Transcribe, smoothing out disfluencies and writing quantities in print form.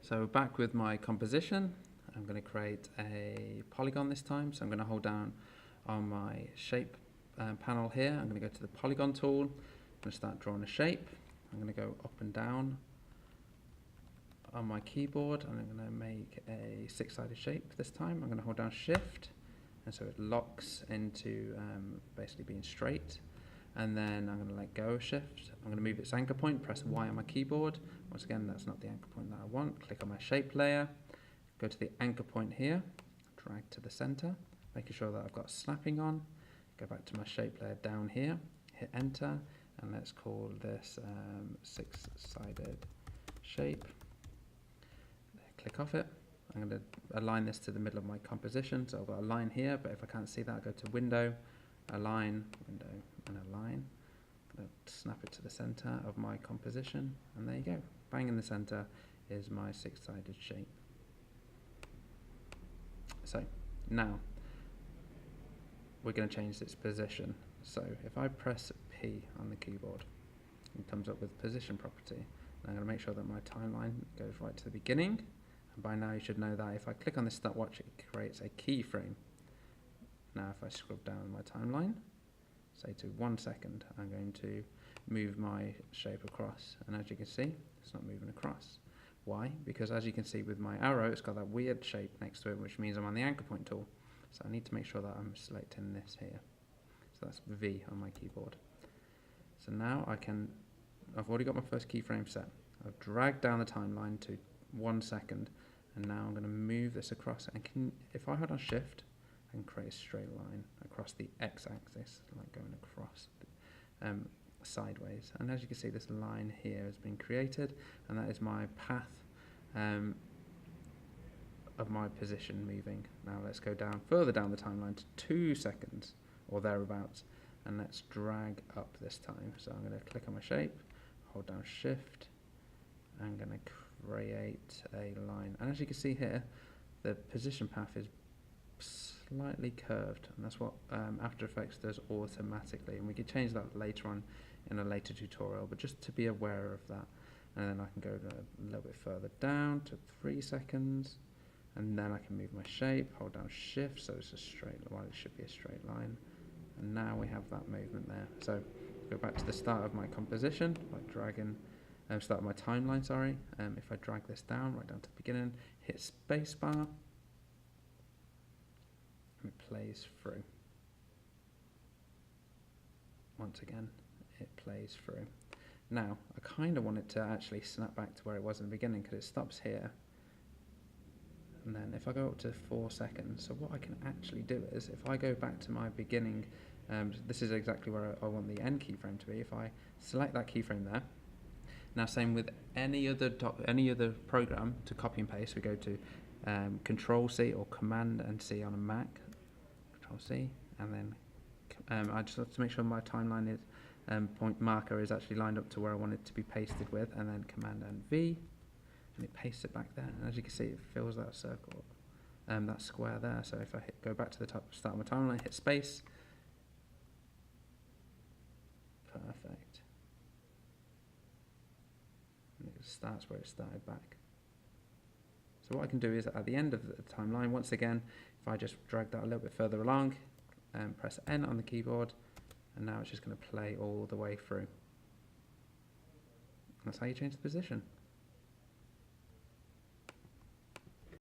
So back with my composition, I'm going to create a polygon this time. So I'm going to hold down on my shape panel here. I'm going to go to the polygon tool. I'm going to start drawing a shape. I'm going to go up and down on my keyboard, and I'm going to make a six-sided shape this time. I'm going to hold down Shift, and so it locks into basically being straight. And then I'm going to let go of Shift. I'm going to move its anchor point, press Y on my keyboard. Once again, that's not the anchor point that I want. Click on my shape layer, go to the anchor point here, drag to the center, making sure that I've got snapping on. Go back to my shape layer down here, hit enter, and let's call this six-sided shape. Click off it. I'm going to align this to the middle of my composition. So I've got a line here, but if I can't see that, I go to Window, Align, Window, and Align. I'm going to snap it to the center of my composition, and there you go. Bang in the center is my six-sided shape. So now we're going to change its position. So if I press P on the keyboard, it comes up with position property. I'm going to make sure that my timeline goes right to the beginning. And by now you should know that if I click on this stopwatch, it creates a keyframe. Now if I scrub down my timeline, say to 1 second, I'm going to move my shape across. And as you can see, it's not moving across. Why? Because as you can see with my arrow, it's got that weird shape next to it, which means I'm on the anchor point tool. So I need to make sure that I'm selecting this here. So that's V on my keyboard. So now I've already got my first keyframe set. I've dragged down the timeline to 1 second, and now I'm going to move this across. And if I hold on Shift, I can create a straight line across the x-axis, like going across sideways. And as you can see, this line here has been created, and that is my path of my position moving. Now let's go down further down the timeline to 2 seconds or thereabouts, and let's drag up this time. So I'm going to click on my shape, hold down Shift, I'm going to create a line, and as you can see here, the position path is slightly curved, and that's what After Effects does automatically, and we can change that later on in a later tutorial, but just to be aware of that. And then I can go a little bit further down to 3 seconds, and then I can move my shape, hold down Shift, so it's a straight line. It should be a straight line, and now we have that movement there. So go back to the start of my composition by dragging start of my timeline, sorry. If I drag this down right down to the beginning, hit spacebar, and it plays through. Once again, it plays through. Now, I kind of want it to actually snap back to where it was in the beginning, because it stops here. And then if I go up to 4 seconds, so what I can actually do is, if I go back to my beginning, this is exactly where I want the end keyframe to be. If I select that keyframe there, now same with any other program to copy and paste, we go to Control-C or Command and C on a Mac, Control-C, and then I just have to make sure my timeline is point marker is actually lined up to where I want it to be pasted with, and then Command and V, and it pastes it back there. And as you can see, it fills that circle, that square there. So if I go back to the start of my timeline, hit space, perfect. And it starts where it started back. So what I can do is at the end of the timeline, once again, if I just drag that a little bit further along, press N on the keyboard, and now it's just going to play all the way through. That's how you change the position.